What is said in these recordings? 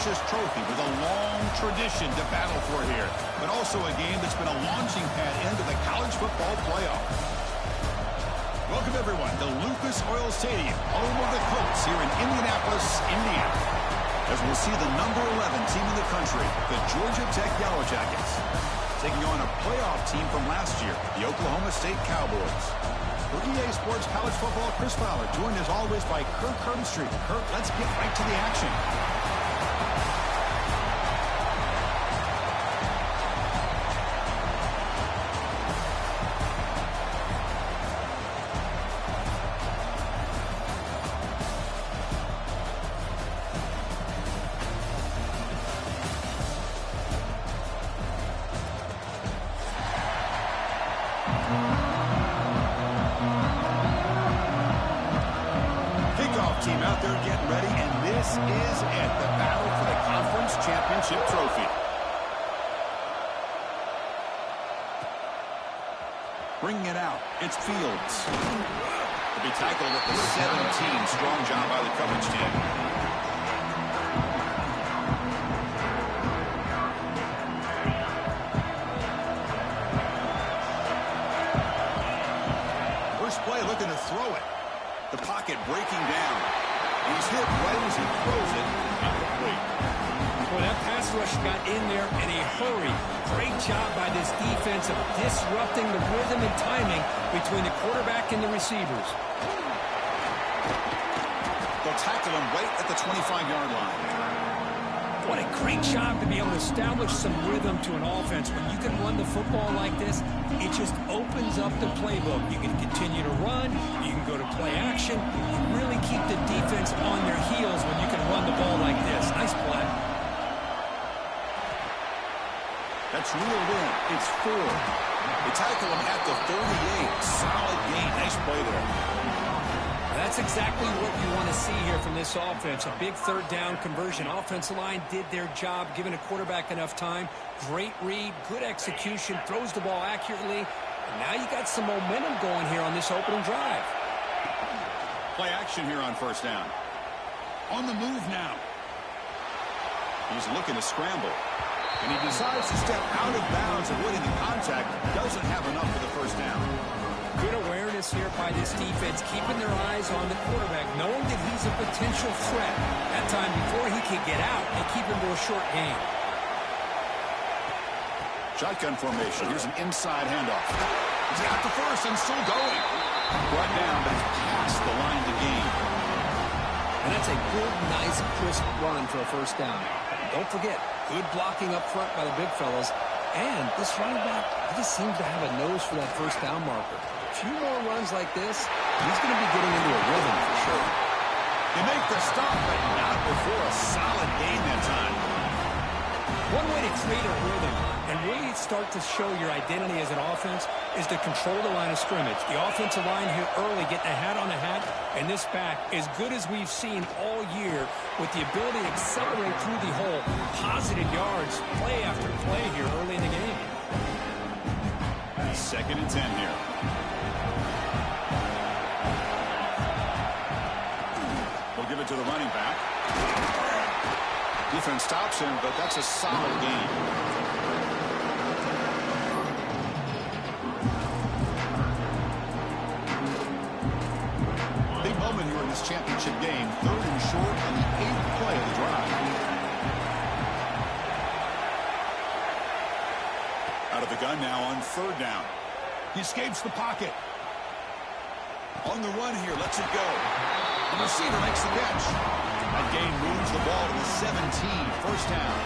precious trophy with a long tradition to battle for here, but also a game that's been a launching pad into the college football playoff. Welcome, everyone, to Lucas Oil Stadium, home of the Colts here in Indianapolis, Indiana, as we'll see the number 11 team in the country, the Georgia Tech Yellow Jackets, taking on a playoff team from last year, the Oklahoma State Cowboys. For EA Sports College Football, Chris Fowler, joined as always by Kirk Herbstreit. Kirk, let's get right to the action. Team out there getting ready, and this is it, the battle for the conference championship trophy. Bringing it out, it's Fields. To be tackled at the 17. Strong job by the coverage team. First play looking to throw it. The pocket breaking down. He's hit right as he throws it. Incomplete. Well, that pass rush got in there in a hurry. Great job by this defense of disrupting the rhythm and timing between the quarterback and the receivers. They'll tackle him right at the 25-yard line. What a great job to be able to establish some rhythm to an offense. When you can run the football like this, it just opens up the playbook. You can continue to run. You can go to play action. You really keep the defense on their heels when you can run the ball like this. Nice play. That's reeled in. It's 4. They tackle him at the 38. Solid gain. Nice play there. That's exactly what you want to see here from this offense. A big third down conversion. Offensive line did their job, giving a quarterback enough time. Great read, good execution, throws the ball accurately. And now you got some momentum going here on this opening drive. Play action here on first down. On the move now. He's looking to scramble. And he decides to step out of bounds, avoiding the contact. Doesn't have enough for the first down. Good awareness here by this defense, keeping their eyes on the quarterback, knowing that he's a potential threat. That time before he could get out and keep him to a short gain. Shotgun formation. Here's an inside handoff. He's got the first and still going. Brought down, but he's past the line to gain. And that's a good, nice, crisp run for a first down. Don't forget, good blocking up front by the big fellas. And this running back, he just seems to have a nose for that first down marker. A few more runs like this, he's going to be getting into a rhythm for sure. They make the stop, but not before a solid gain that time. One way to create a rhythm and really start to show your identity as an offense is to control the line of scrimmage. The offensive line here early getting a hat on a hat, and this back, as good as we've seen all year, with the ability to accelerate through the hole, positive yards, play after play here early in the game. 2nd and 10 here. They'll give it to the running back. Defense stops him, but that's a solid gain. Big moment here in this championship game. 3rd and short on the 8th play of the drive. Out of the gun now on 3rd down. He escapes the pocket. On the run here, lets it go. The receiver makes the catch. That gain moves the ball to the 17, first down.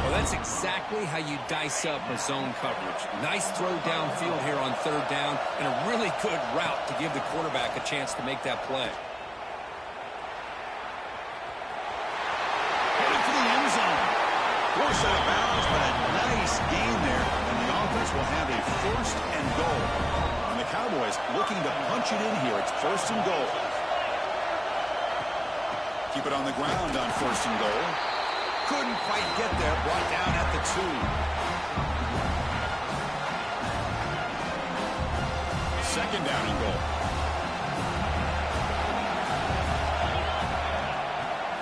Well, that's exactly how you dice up a zone coverage. Nice throw downfield here on 3rd down, and a really good route to give the quarterback a chance to make that play. Headed for the end zone. Forced out of bounds, but a nice gain there, and the offense will have a 1st and goal. And the Cowboys looking to punch it in here. It's 1st and goal. Keep it on the ground on 1st and goal. Couldn't quite get there. Brought down at the 2. 2nd down and goal.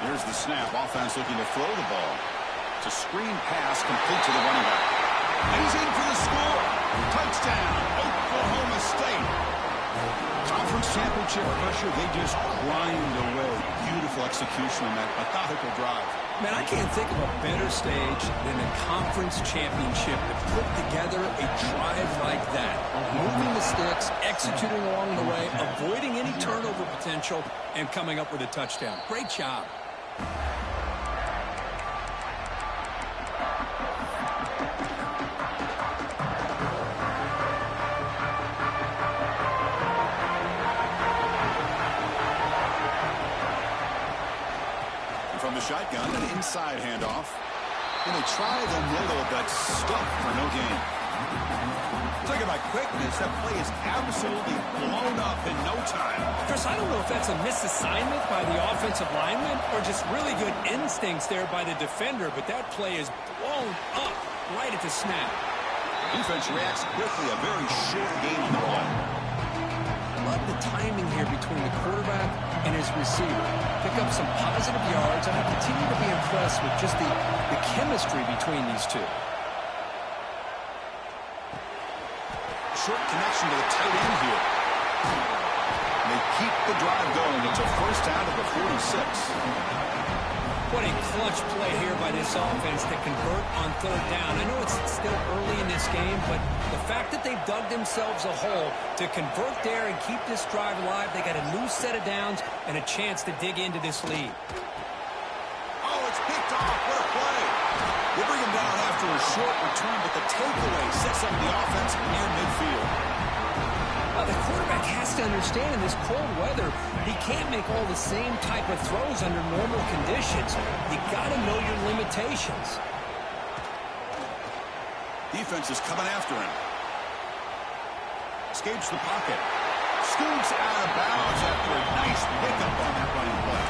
Here's the snap. Offense looking to throw the ball. It's a screen pass complete to the running back. And he's in for the score. Touchdown, Oklahoma State. Conference championship pressure, they just grind away. Beautiful execution on that methodical drive. Man, I can't think of a better stage than a conference championship to put together a drive like that. Moving the sticks, executing along the way, avoiding any turnover potential, and coming up with a touchdown. Great job. From the shotgun, an inside handoff. And they try the middle, but stuck for no gain. Talking about quickness, that play is absolutely blown up in no time. Chris, I don't know if that's a misassignment by the offensive lineman or just really good instincts there by the defender, but that play is blown up right at the snap. Defense reacts quickly, a very short gain on the play. Love the timing here between the quarterback and his receiver. Pick up some positive yards, and I continue to be impressed with just the chemistry between these two. Short connection to the tight end here. And they keep the drive going. It's a first down to the 46. What a clutch play here by this offense to convert on third down. I know it's still early in this game, but the fact that they've dug themselves a hole to convert there and keep this drive alive, they got a new set of downs and a chance to dig into this lead. Oh, it's picked off. What a play. They bring him down after a short return, but the takeaway sets up the offense near midfield. The quarterback has to understand in this cold weather, he can't make all the same type of throws under normal conditions. You got to know your limitations. Defense is coming after him. Escapes the pocket. Scoots out of bounds after a nice pickup on that running play.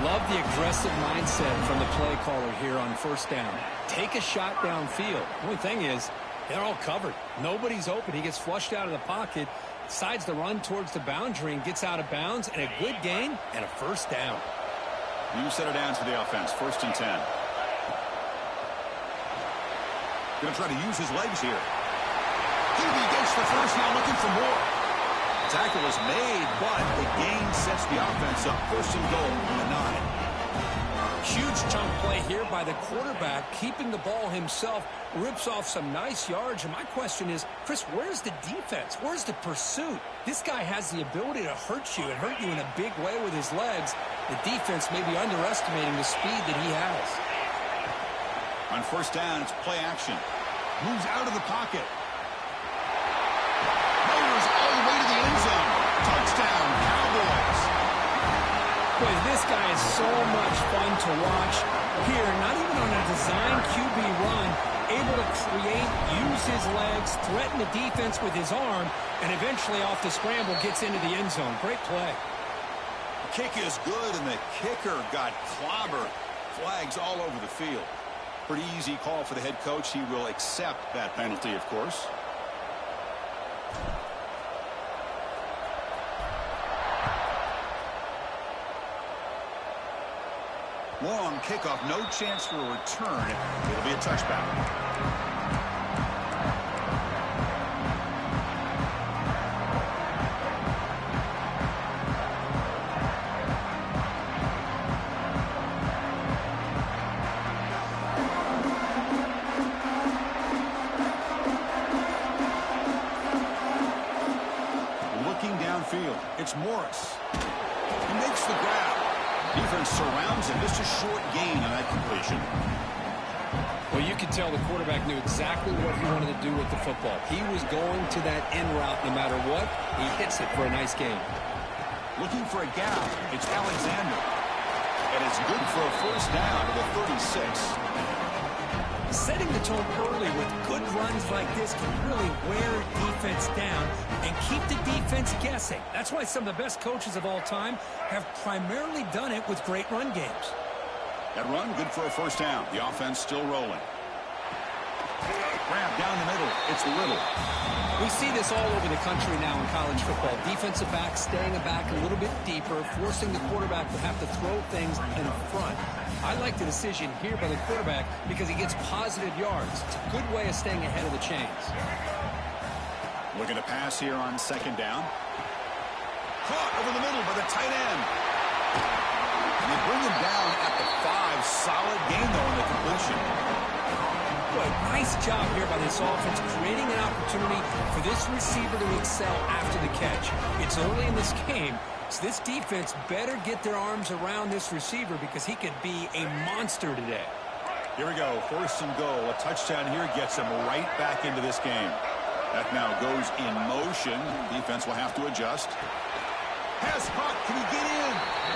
Love the aggressive mindset from the play caller here on first down. Take a shot downfield. The only thing is, they're all covered. Nobody's open. He gets flushed out of the pocket, decides to run towards the boundary and gets out of bounds, and a good gain and a first down. New set of downs for the offense. 1st and 10. Going to try to use his legs here. He gets the first, now looking for more. Tackle is made, but the gain sets the offense up. 1st and goal on the 9. Huge chunk play here by the quarterback, keeping the ball himself, rips off some nice yards. And my question is, Chris, where's the defense? Where's the pursuit? This guy has the ability to hurt you and hurt you in a big way with his legs. The defense may be underestimating the speed that he has. On first down, it's play action. Moves out of the pocket. Motors all the way to the end zone. Touchdown, Cowboys. Boy, this guy is so much fun to watch here. Not even on a design QB run, able to create, use his legs, threaten the defense with his arm, and eventually off the scramble gets into the end zone. Great play. The kick is good, and the kicker got clobbered. Flags all over the field. Pretty easy call for the head coach. He will accept that penalty, of course. Long kickoff, no chance for a return. It'll be a touchback. Looking downfield, it's Morris. He makes the grab. Defense surrounds him. Just a short gain on that completion. Well, you could tell the quarterback knew exactly what he wanted to do with the football. He was going to that in route no matter what. He hits it for a nice gain. Looking for a gap. It's Alexander. And it's good for a first down to the 36. Setting the tone early with good runs like this can really wear defense down and keep the defense guessing. That's why some of the best coaches of all time have primarily done it with great run games. That run, good for a first down. The offense still rolling. Grab down the middle. It's Little. We see this all over the country now in college football. Defensive backs staying back a little bit deeper, forcing the quarterback to have to throw things in front. I like the decision here by the quarterback because he gets positive yards. It's a good way of staying ahead of the chains. Looking to pass here on second down. Caught over the middle by the tight end. And they bring him down at the 5. Solid gain, though, in the completion. Boy, nice job here by this offense, creating an opportunity for this receiver to excel after the catch. It's early in this game, so this defense better get their arms around this receiver because he could be a monster today. Here we go, 1st and goal. A touchdown here gets him right back into this game. That now goes in motion. Defense will have to adjust. Pass caught. Can he get in?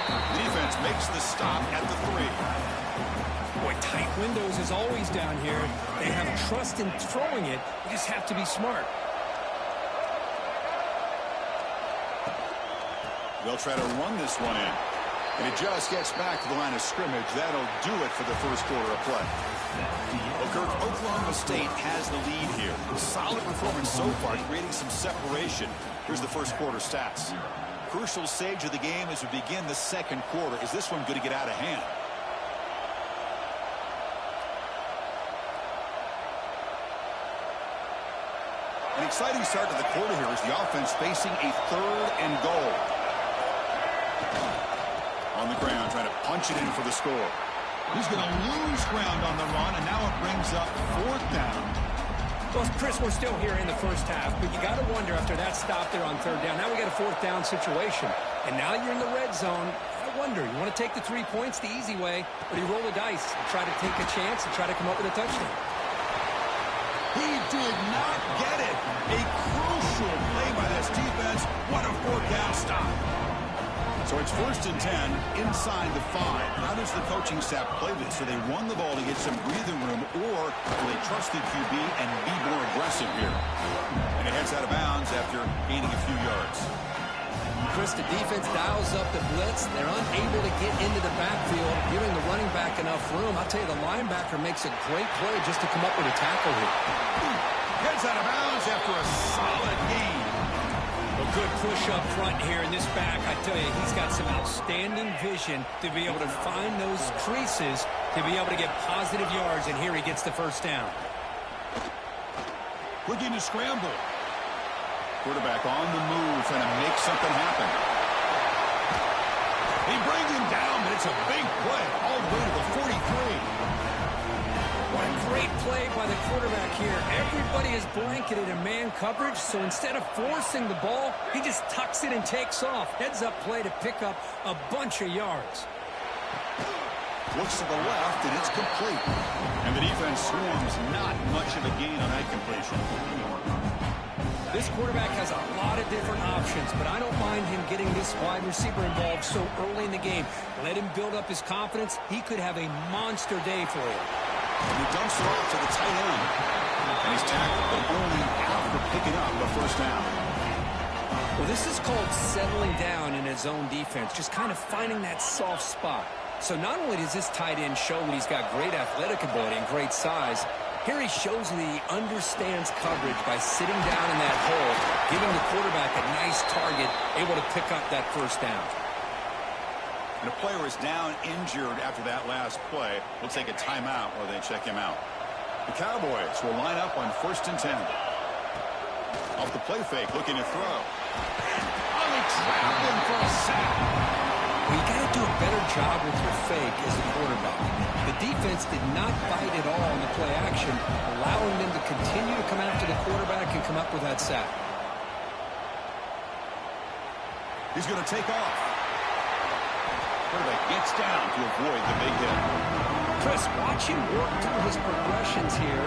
The defense makes the stop at the 3. Boy, tight windows is always down here. They have trust in throwing it. You just have to be smart. They'll try to run this one in. And it just gets back to the line of scrimmage. That'll do it for the first quarter of play. Well, Kirk, Oklahoma State has the lead here. Solid performance so far, creating some separation. Here's the first quarter stats. Crucial stage of the game as we begin the second quarter. Is this one going to get out of hand? An exciting start to the quarter here as the offense facing a 3rd and goal. On the ground, trying to punch it in for the score. He's going to lose ground on the run, and now it brings up 4th down. Well, Chris, we're still here in the first half, but you got to wonder after that stop there on 3rd down. Now we got a 4th down situation, and now you're in the red zone. I wonder, you want to take the 3 points the easy way, or do you roll the dice and try to take a chance and try to come up with a touchdown? He did not get it. A crucial play by this defense. What a 4th down stop. So it's 1st and 10 inside the 5. How does the coaching staff play this? Do they run the ball to get some breathing room, or do they trust the QB and be more aggressive here? And it heads out of bounds after gaining a few yards. Chris, the defense dials up the blitz. They're unable to get into the backfield, giving the running back enough room. I'll tell you, the linebacker makes a great play just to come up with a tackle here. Heads out of bounds after a solid gain. A good push up front here in this back. I tell you, he's got some outstanding vision to be able to find those creases, to be able to get positive yards, and here he gets the 1st down. Looking to scramble. Quarterback on the move, trying to make something happen. He brings him down, but it's a big play all the way to the 43. What a great play by the quarterback here. Everybody is blanketed in man coverage, so instead of forcing the ball, he just tucks it and takes off. Heads-up play to pick up a bunch of yards. Looks to the left, and it's complete. And the defense swarms not much of a gain on that completion. This quarterback has a lot of different options, but I don't mind him getting this wide receiver involved so early in the game. Let him build up his confidence. He could have a monster day for you. And he dumps it off to the tight end. And he's tackled, but only after picking up a 1st down. Well, this is called settling down in his own defense, just kind of finding that soft spot. So not only does this tight end show that he's got great athletic ability and great size, here he shows that he understands coverage by sitting down in that hole, giving the quarterback a nice target, able to pick up that 1st down. And a player is down injured after that last play. We'll take a timeout while they check him out. The Cowboys will line up on 1st and 10. Off the play fake, looking to throw. Oh, they trap him for a sack. Well, you got to do a better job with your fake as a quarterback. The defense did not bite at all in the play action, allowing them to continue to come after the quarterback and come up with that sack. He's going to take off. Quarterback gets down to avoid the big hit. Chris, watch him work through his progressions here.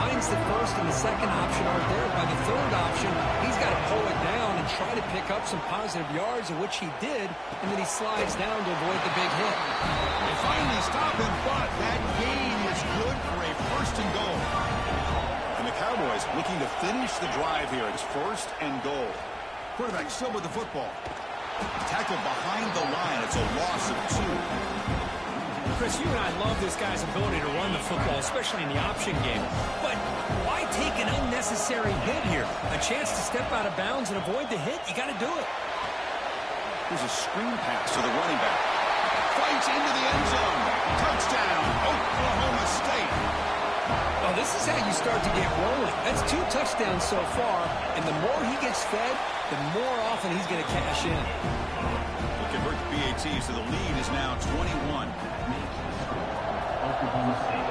Finds the 1st and the 2nd option aren't there. By the 3rd option, he's got to pull it down and try to pick up some positive yards, of which he did, and then he slides down to avoid the big hit. They finally stop him, but that gain is good for a 1st and goal. And the Cowboys looking to finish the drive here. It's 1st and goal. Quarterback still with the football. Tackled behind the line. It's a loss of 2. Chris, you and I love this guy's ability to run the football, especially in the option game. But why take an unnecessary hit here? A chance to step out of bounds and avoid the hit? You got to do it. Here's a screen pass to the running back. Fights into the end zone. Touchdown, Oklahoma State. Well, this is how you start to get rolling. That's 2 touchdowns so far, and the more he gets fed, the more often he's going to cash in. He converts BATs, so the lead is now 21. Oklahoma State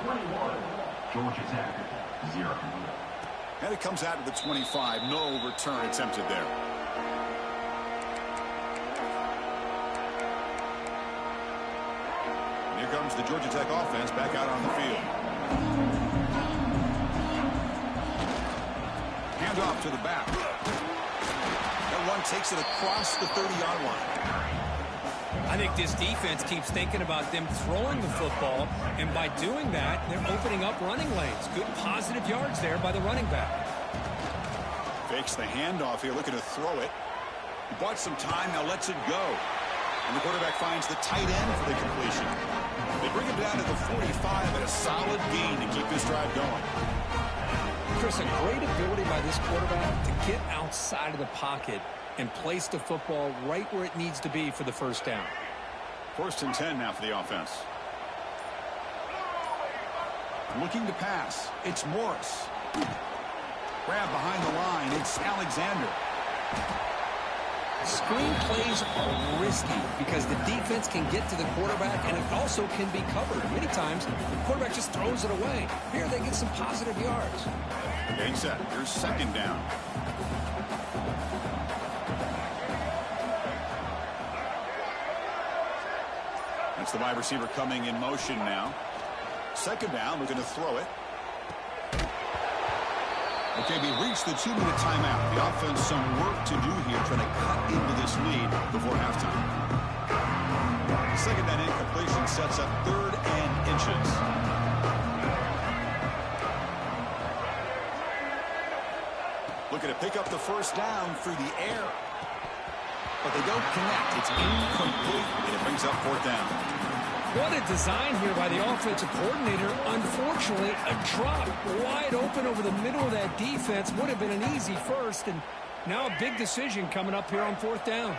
21, Georgia Tech 0. And it comes out to the 25. No return attempted there. And here comes the Georgia Tech offense back out on the field. Hand off to the back. That one takes it across the 30-yard line. I think this defense keeps thinking about them throwing the football, and by doing that, they're opening up running lanes. Good positive yards there by the running back. Fakes the handoff here, looking to throw it. He bought some time, now lets it go. And the quarterback finds the tight end for the completion. They bring him down to the 45 and a solid gain to keep this drive going. Chris, a great ability by this quarterback to get outside of the pocket and place the football right where it needs to be for the first down. 1st and 10 now for the offense. Looking to pass. It's Morris. Grab behind the line. It's Alexander. Screen plays are risky because the defense can get to the quarterback, and it also can be covered. Many times, the quarterback just throws it away. Here they get some positive yards. Getting set. Here's 2nd down. That's the wide receiver coming in motion now. 2nd down, looking to throw it. Okay, we reached the 2-minute timeout. The offense some work to do here, trying to cut into this lead before halftime. 2nd down incompletion sets up 3rd and inches. Looking to pick up the 1st down through the air. But they don't connect. It's incomplete, and it brings up 4th down. What a design here by the offensive coordinator. Unfortunately, a drop wide open over the middle of that defense would have been an easy first, and now a big decision coming up here on 4th down.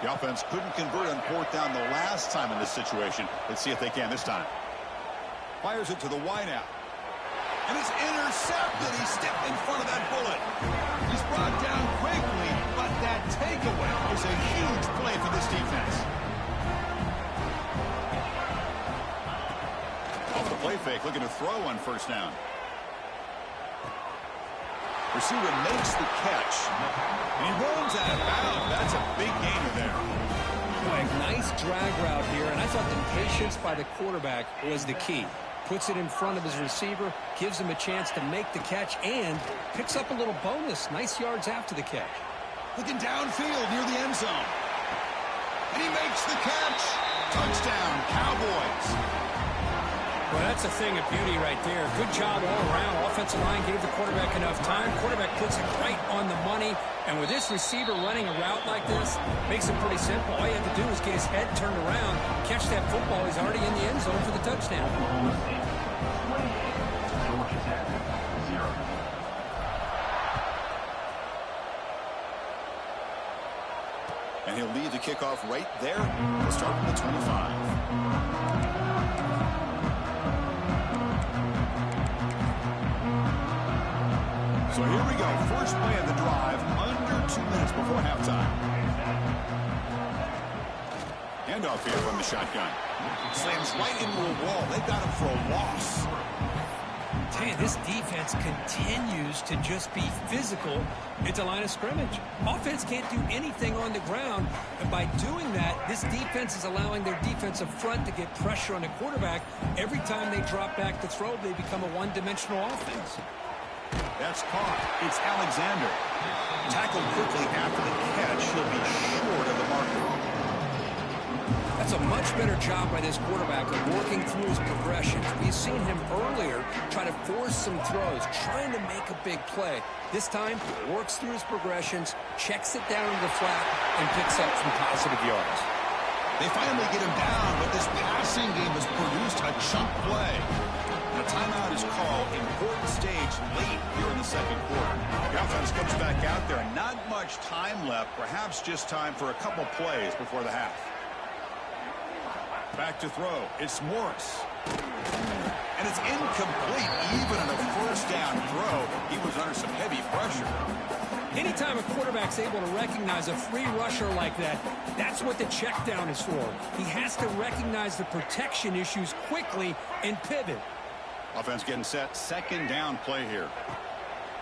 The offense couldn't convert on 4th down the last time in this situation. Let's see if they can this time. Fires it to the wideout. And it's intercepted. He stepped in front of that bullet. He's brought down quickly, but that takeaway is a huge play for this defense. Off the play fake, looking to throw on 1st down. Receiver makes the catch. And he rolls out of bounds. That's a big gainer there. Boy, nice drag route here, and I thought the patience by the quarterback was the key. Puts it in front of his receiver, gives him a chance to make the catch, and picks up a little bonus. Nice yards after the catch. Looking downfield near the end zone. And he makes the catch. Touchdown, Cowboys. Well, that's a thing of beauty right there. Good job all around. Offensive line gave the quarterback enough time. Quarterback puts it right on the money. And with this receiver running a route like this, makes it pretty simple. All you have to do is get his head turned around, catch that football. He's already in the end zone for the touchdown. Georgia Tech 0. And he'll lead the kickoff right there. He'll start from the 25. So here we go. First play of the drive, under 2 minutes before halftime. Handoff here from the shotgun. Slams right into a wall. They've got him for a loss. Hey, this defense continues to just be physical at the line of scrimmage. Offense can't do anything on the ground, and by doing that, this defense is allowing their defensive front to get pressure on the quarterback. Every time they drop back to throw, they become a one-dimensional offense. That's caught. It's Alexander. Tackled quickly after the catch. He'll be short of the marker. That's a much better job by this quarterback of working through his progressions. We've seen him earlier try to force some throws, trying to make a big play. This time, works through his progressions, checks it down to the flat, and picks up some positive yards. They finally get him down, but this passing game has produced a chunk play. The timeout is called. Important stage late here in the second quarter. The offense comes back out there. Not much time left. Perhaps just time for a couple plays before the half. Back to throw. It's Morris. And it's incomplete. Even on a first down throw, he was under some heavy pressure. Anytime a quarterback's able to recognize a free rusher like that, that's what the check down is for. He has to recognize the protection issues quickly and pivot. Offense getting set. Second down play here.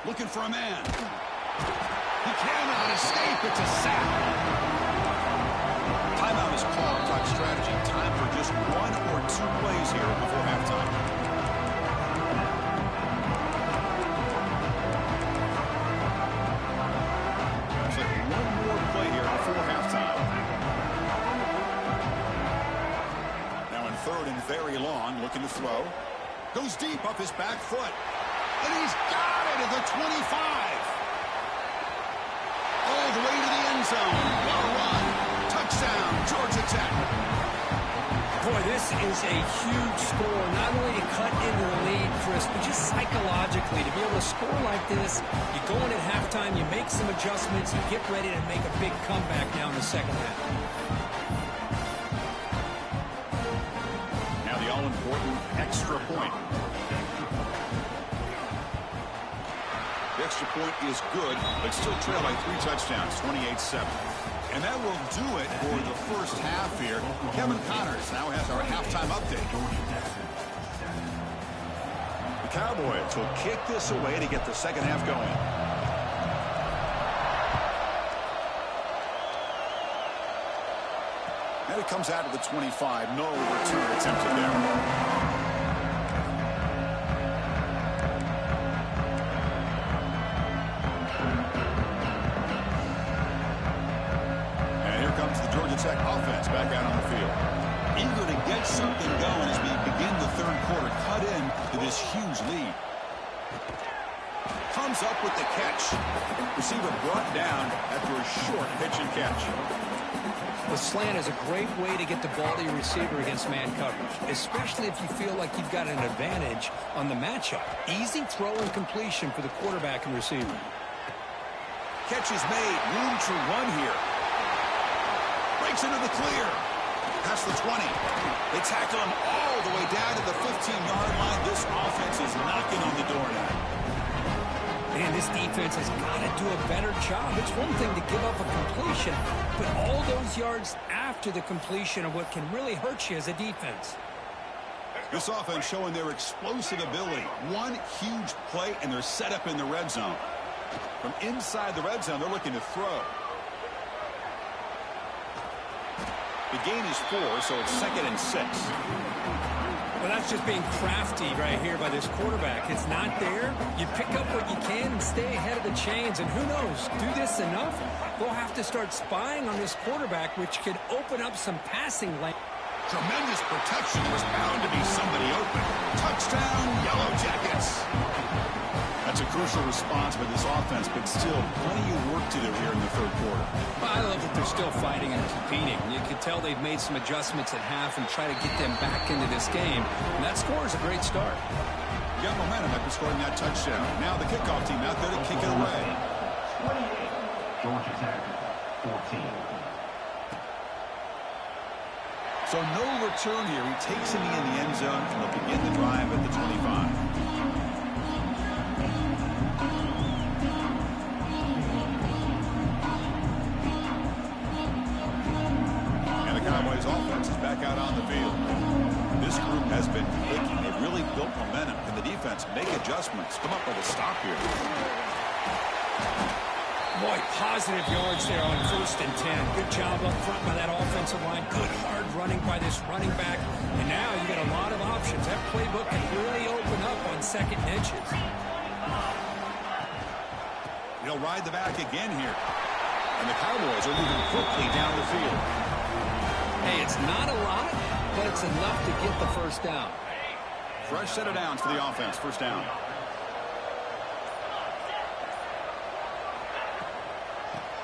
Looking for a man. He cannot escape. It's a sack. Timeout is called. Talk strategy. Time for just one or two plays here before halftime. Looks like one more play here before halftime. Now in third and very long, looking to throw. Goes deep up his back foot. And he's got it at the 25. All the way to the end zone. Well run. Touchdown, Georgia Tech. Boy, this is a huge score. Not only to cut into the lead, Chris, but just psychologically to be able to score like this. You go in at halftime, you make some adjustments, you get ready to make a big comeback now in the second half. Now the all-important extra point. The extra point is good, but still trail by 3 touchdowns, 28-7. And that will do it for the first half here. Kevin Connors now has our halftime update. The Cowboys will kick this away to get the second half going. And it comes out of the 25. No return attempted there. Tech offense back out on the field. Eager to get something going as we begin the third quarter. Cut in to this huge lead. Comes up with the catch. Receiver brought down after a short pitch and catch. The slant is a great way to get the ball to your receiver against man coverage, especially if you feel like you've got an advantage on the matchup. Easy throw and completion for the quarterback and receiver. Catch is made. Room to run here. Breaks into the clear. Past the 20. They tackle him all the way down to the 15-yard line. This offense is knocking on the door now. Man, this defense has got to do a better job. It's one thing to give up a completion, but all those yards after the completion are what can really hurt you as a defense. This offense showing their explosive ability. One huge play, and they're set up in the red zone. From inside the red zone, they're looking to throw. The gain is 4, so it's 2nd and 6. Well, that's just being crafty right here by this quarterback. It's not there. You pick up what you can and stay ahead of the chains. And who knows, do this enough, they'll have to start spying on this quarterback, which could open up some passing lane. Tremendous protection. There's bound to be somebody open. Touchdown, Yellow Jackets. That's a crucial response by this offense, but still plenty of work to do here in the third quarter. Well, I love that they're still fighting and competing. You can tell they've made some adjustments at half and try to get them back into this game. And that score is a great start. You got momentum after scoring that touchdown. Now the kickoff team out there to kick it away. 28, Georgia Tech, 14. So no return here. He takes him in the end zone, and they'll begin the drive at the 25. Cowboys offense is back out on the field. This group has been clicking. They've really built momentum. Can the defense make adjustments? Come up with a stop here. Boy, positive yards there on 1st and 10. Good job up front by that offensive line. Good hard running by this running back. And now you got a lot of options. That playbook can really open up on second inches. He'll ride the back again here. And the Cowboys are moving quickly down the field. Hey, it's not a lot, but it's enough to get the first down. Fresh set of downs for the offense. First down.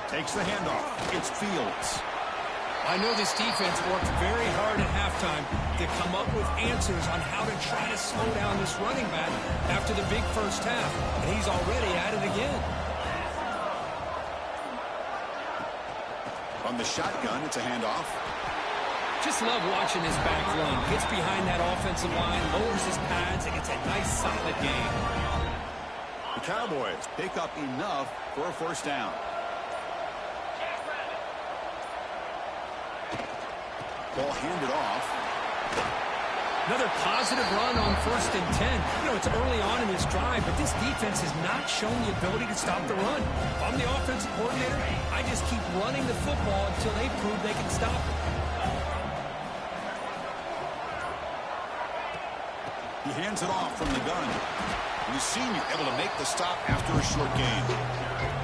Takes the handoff. It's Fields. I know this defense worked very hard at halftime to come up with answers on how to try to slow down this running back after the big first half, and he's already at it again. On the shotgun, it's a handoff. Just love watching this back run. Gets behind that offensive line, lowers his pads, and gets a nice solid gain. The Cowboys pick up enough for a first down. Ball handed off. Another positive run on 1st and 10. You know, it's early on in this drive, but this defense has not shown the ability to stop the run. If I'm the offensive coordinator, I just keep running the football until they prove they can stop it. He hands it off from the gun. And the senior able to make the stop after a short gain.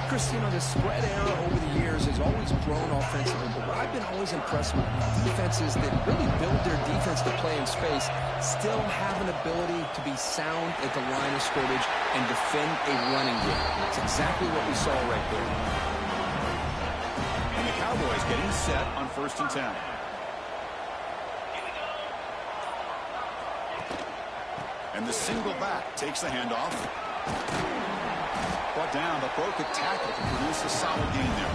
Chris, you know, the spread era over the years has always grown offensively, but what I've been always impressed with, defenses that really build their defense to play in space still have an ability to be sound at the line of scrimmage and defend a running game. That's exactly what we saw right there. And the Cowboys getting set on 1st and 10. And the single back takes the handoff. Brought down, but broke a tackle to produce a solid gain there.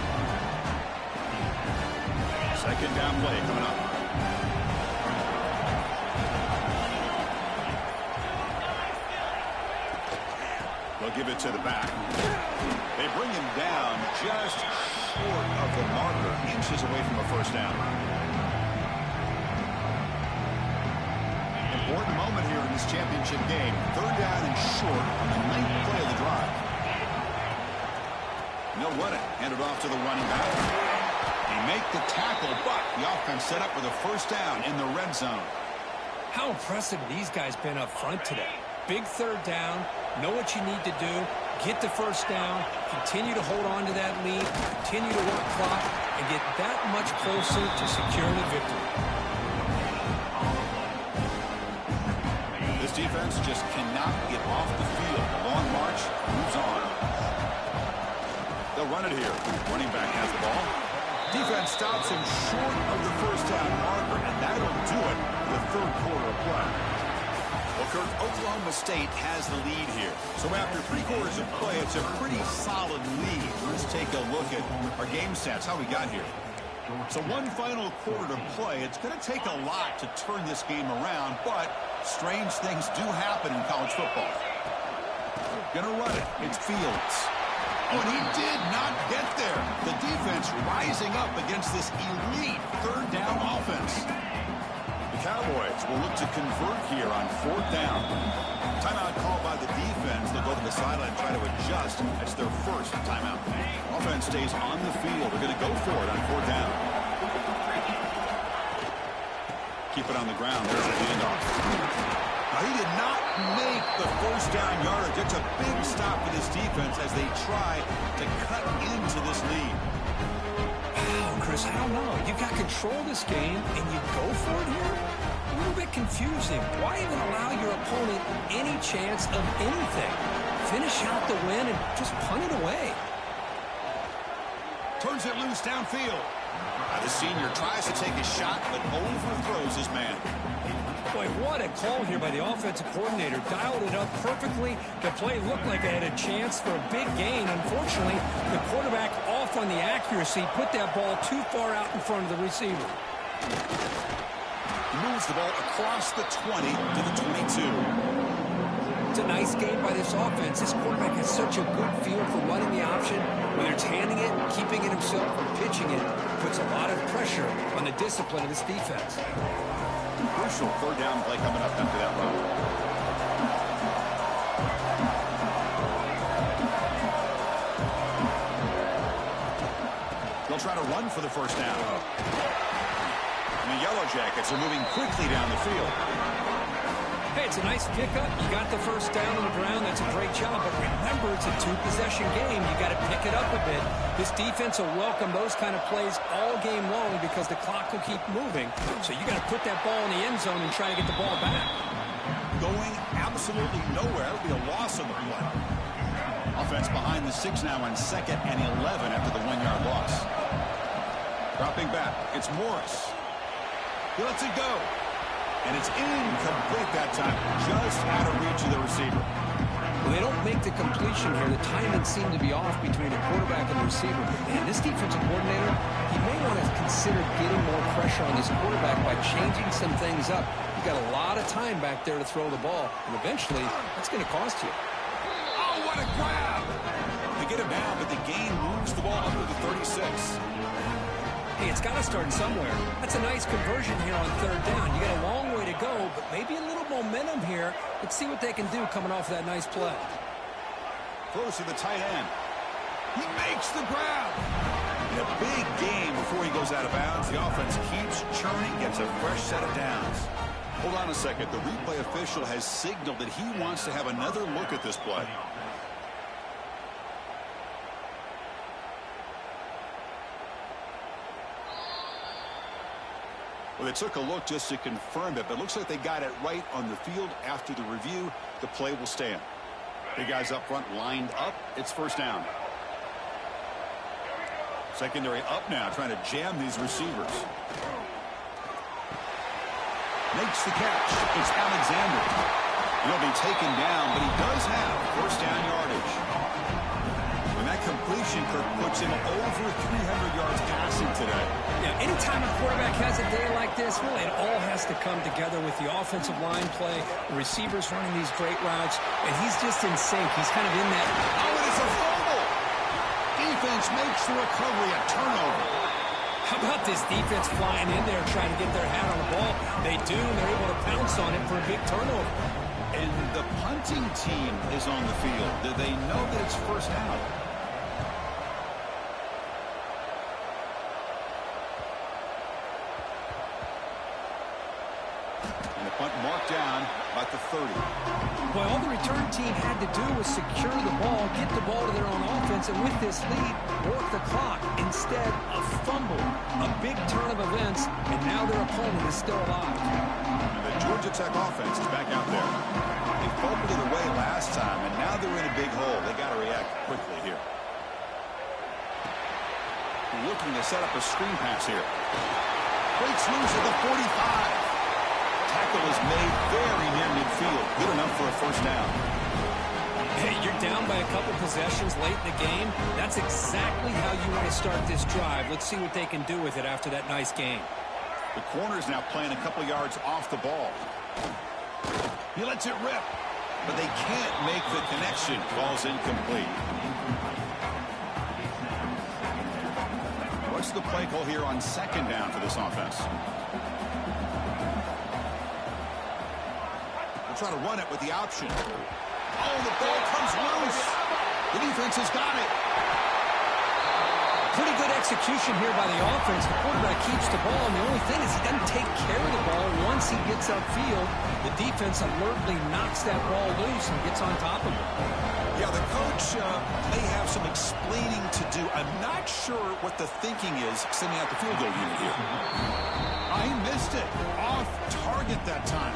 Second down play coming up. They'll give it to the back. They bring him down just short of the marker, inches away from a first down. Important moment here in this championship game. 3rd down and short on the 9th play of the drive. And they'll run it. Hand it off to the running back. They make the tackle, but the offense set up with a first down in the red zone. How impressive these guys been up front today. Big 3rd down. Know what you need to do. Get the first down. Continue to hold on to that lead. Continue to work clock and get that much closer to securing a victory. Defense just cannot get off the field. The long march moves on. They'll run it here. Running back has the ball. Defense stops him short of the first down marker, and that'll do it for the 3rd quarter of play. Well, Kirk, Oklahoma State has the lead here. So after 3 quarters of play, it's a pretty solid lead. Let's take a look at our game stats, how we got here. So one final quarter to play. It's going to take a lot to turn this game around, but strange things do happen in college football. Gonna run it. It's Fields. Oh, and he did not get there. The defense rising up against this elite 3rd down offense. The Cowboys will look to convert here on 4th down. Timeout called by the defense. They'll go to the sideline and try to adjust. That's their first timeout. Offense stays on the field. They're going to go for it on 4th down. Keep it on the ground. There's a handoff. Now, he did not make the first down yardage. It's a big stop for this defense as they try to cut into this lead. Wow, Chris, I don't know. You've got control of this game, and you go for it here? A little bit confusing. Why even allow your opponent any chance of anything? Finish out the win and just punt it away. Turns it loose downfield. The senior tries to take a shot, but overthrows his man. Boy, what a call here by the offensive coordinator. Dialed it up perfectly. The play looked like it had a chance for a big gain. Unfortunately, the quarterback off on the accuracy, put that ball too far out in front of the receiver. He moves the ball across the 20 to the 22. It's a nice game by this offense. This quarterback has such a good feel for running the option. Whether it's handing it, keeping it himself, or pitching it, puts a lot of pressure on the discipline of this defense. Crucial 3rd down play coming up after that run. They'll try to run for the first down. And the Yellow Jackets are moving quickly down the field. Hey, it's a nice pickup. You got the first down on the ground. That's a great job. But remember, it's a 2-possession game. You got to pick it up a bit. This defense will welcome those kind of plays all game long because the clock will keep moving. So you got to put that ball in the end zone and try to get the ball back. Going absolutely nowhere. It'll be a loss on the play. Offense behind the 6 now on 2nd and 11 after the 1-yard loss. Dropping back. It's Morris. He lets it go. And it's incomplete that time. Just out of reach of the receiver. Well, they don't make the completion here. The timing seemed to be off between the quarterback and the receiver. But, man, this defensive coordinator, he may want to consider getting more pressure on this quarterback by changing some things up. You've got a lot of time back there to throw the ball, and eventually that's going to cost you. Oh, what a grab! They get him down, but the game moves the ball up to the 36. Hey, it's got to start somewhere. That's a nice conversion here on third down. You got a long way to go, but maybe a little momentum here. Let's see what they can do coming off that nice play. Close to the tight end. He makes the grab. In a big game before he goes out of bounds, the offense keeps churning, gets a fresh set of downs. Hold on a second. The replay official has signaled that he wants to have another look at this play. Well, they took a look just to confirm it, but it looks like they got it right on the field. After the review, the play will stand. The guys up front lined up. It's first down. Secondary up now, trying to jam these receivers. Makes the catch. It's Alexander. He'll be taken down, but he does have first down yardage. When that completion, Kirk, puts him over 300 yards passing today. Yeah, anytime a quarterback has a day like this, really it all has to come together with the offensive line play, the receivers running these great routes, and he's just in sync. He's kind of in that. Oh, it is a fumble. Defense makes the recovery a turnover. How about this defense flying in there trying to get their hat on the ball? They do, and they're able to pounce on it for a big turnover. And the punting team is on the field. Do they know that it's first down? And the punt marked down about the 30. Boy, all the return team had to do was secure the ball, get the ball to their own offense, and with this lead, work the clock. Instead, a fumble, a big turn of events, and now their opponent is still alive. And the Georgia Tech offense is back out there. They fumbled it away last time, and now they're in a big hole. They got to react quickly here. Looking to set up a screen pass here. Breaks loose at the 45. Tackle is made very near midfield. Good enough for a first down. Hey, you're down by a couple possessions late in the game. That's exactly how you want to start this drive. Let's see what they can do with it after that nice game. The corner's now playing a couple yards off the ball. He lets it rip, but they can't make the connection. Ball's incomplete. What's the play call here on second down for this offense? They'll try to run it with the option. Oh, the ball comes loose. The defense has got it. Pretty good execution here by the offense. The quarterback keeps the ball, and the only thing is he doesn't take care of the ball once he gets upfield. The defense alertly knocks that ball loose and gets on top of it. Yeah, the coach may have some explaining to do. I'm not sure what the thinking is sending out the field goal unit here. He missed it. Off target that time.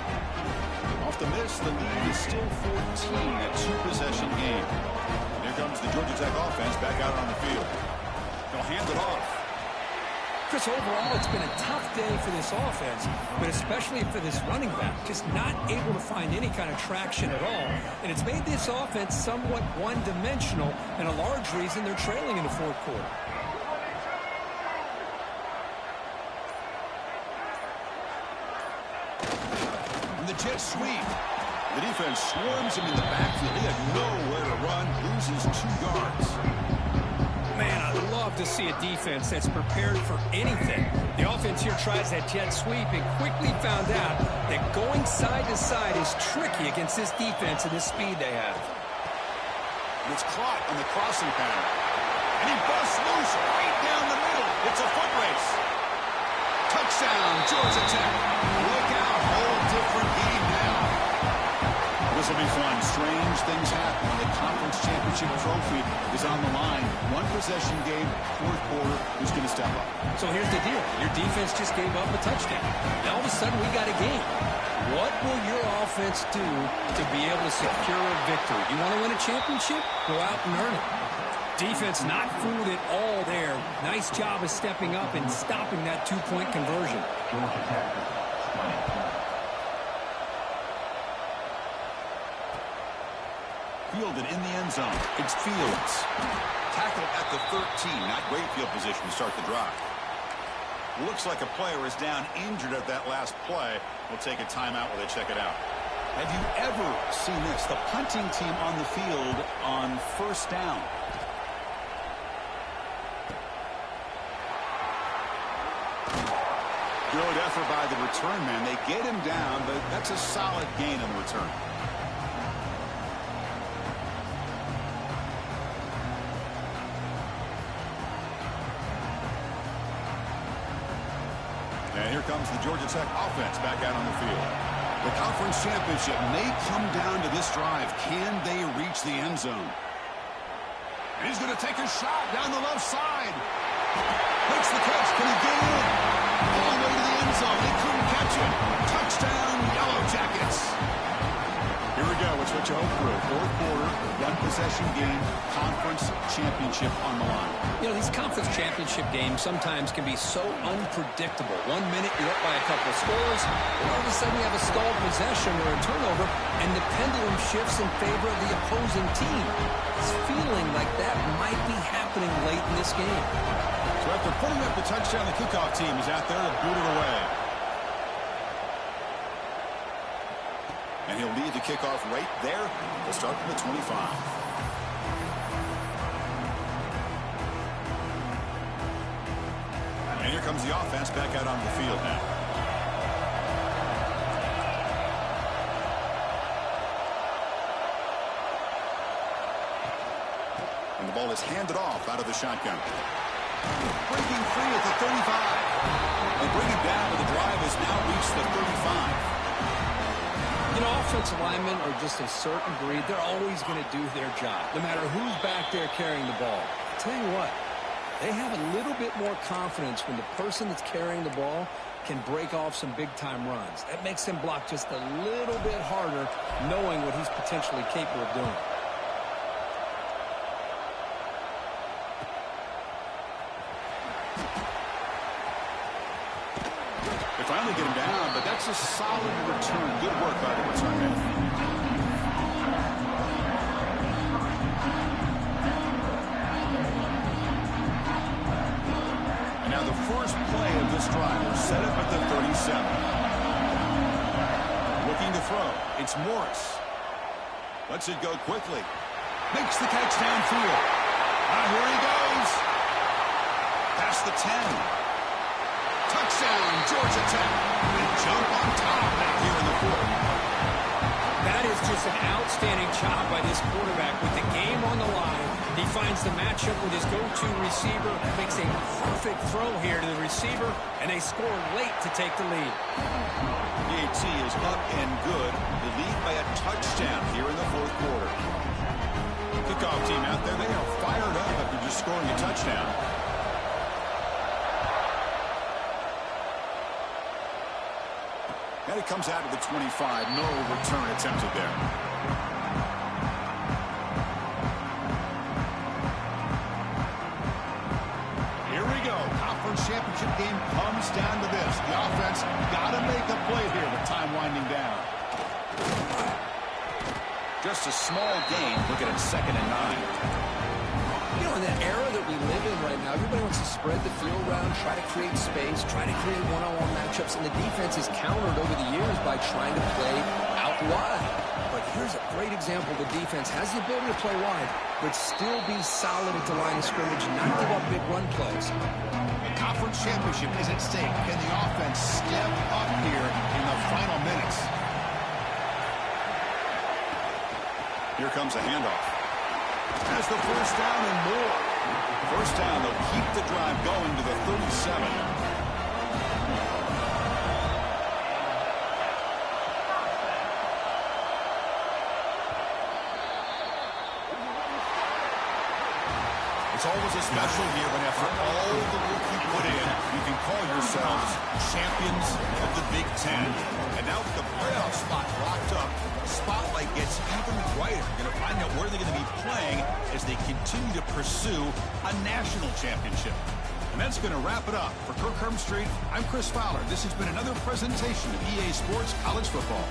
Off the miss, the lead is still 14, a two-possession game. And here comes the Georgia Tech offense back out on the field. They'll hand it off. Chris, overall, it's been a tough day for this offense, but especially for this running back, just not able to find any kind of traction at all. And it's made this offense somewhat one-dimensional, and a large reason they're trailing in the fourth quarter. And the jet sweep. The defense swarms him in the backfield. He had nowhere to run, loses 2 yards. Man, I love to see a defense that's prepared for anything. The offense here tries that jet sweep and quickly found out that going side to side is tricky against this defense and this speed they have. And it's caught on the crossing pattern. And he busts loose right down the middle. It's a foot race. Touchdown, Georgia Tech. Look out, whole different game now. This will be fun. Strange things happen. The conference championship trophy is on the line. One possession game, fourth quarter. Who's going to step up? So here's the deal. Your defense just gave up a touchdown. Now all of a sudden we got a game. What will your offense do to be able to secure a victory? You want to win a championship? Go out and earn it. Defense not fooled at all there. Nice job of stepping up and stopping that two-point conversion. Georgia Tech. Fielded in the end zone. It's Fields. Tackled at the 13. Not great field position to start the drive. Looks like a player is down injured at that last play. We'll take a timeout while they check it out. Have you ever seen this? The punting team on the field on first down. Good effort by the return man. They get him down, but that's a solid gain on the return. And here comes the Georgia Tech offense back out on the field. The conference championship may come down to this drive. Can they reach the end zone? And he's going to take a shot down the left side. Makes the catch. Can he get in? All the way to the end zone. They couldn't catch it. Touchdown, Yellow Jackets. Here we go. It's what you hope for. Fourth quarter, one possession game, conference championship on the line. You know, these conference championship games sometimes can be so unpredictable. 1 minute you're up by a couple of scores, and all of a sudden you have a stalled possession or a turnover, and the pendulum shifts in favor of the opposing team. It's feeling like that might be happening late in this game. So after putting up the touchdown, the kickoff team is out there to boot it away. And he'll lead the kickoff right there. We'll start from the 25. And here comes the offense back out on the field now. And the ball is handed off out of the shotgun. Breaking free at the 35. They bring it down, but the drive has now reached the 35. You know, offensive linemen are just a certain breed. They're always going to do their job, no matter who's back there carrying the ball. I'll tell you what, they have a little bit more confidence when the person that's carrying the ball can break off some big-time runs. That makes them block just a little bit harder, knowing what he's potentially capable of doing. They finally get him down, but that's a solid return. Good work by the return man. And now the first play of this drive will set up at the 37. Looking to throw. It's Morris. Lets it go quickly. Makes the catch downfield. Here he goes. Past the 10. Touchdown, Georgia Tech. They jump on top back here in the fourth. That is just an outstanding job by this quarterback with the game on the line. He finds the matchup with his go-to receiver, makes a perfect throw here to the receiver, and they score late to take the lead. The AT is up and good. The lead by a touchdown here in the fourth quarter. Kickoff team out there, they are fired up after just scoring a touchdown. And it comes out of the 25. No return attempted there. Here we go. Conference championship game comes down to this. The offense got to make a play here with time winding down. Just a small gain. Looking at 2nd and 9. You know, in that era that we live in right now, everybody wants to spread the field around, try to create space, try to create one-on-one matchups, and the defense is countered over the years by trying to play out wide. But here's a great example. The defense has the ability to play wide, but still be solid at the line of scrimmage, not give up big run plays. The conference championship is at stake. Can the offense step up here in the final minutes? Here comes a handoff. Has the first down and more. First down, they'll keep the drive going to the 37. It's always a special year when after all the work you put in, you can call yourselves champions of the Big Ten. And now with the playoff spot locked up, the spotlight gets even brighter. You're going to find find out where they're going to be playing as they continue to pursue a national championship. And that's going to wrap it up. For Kirk Street, I'm Chris Fowler. This has been another presentation of EA Sports College Football.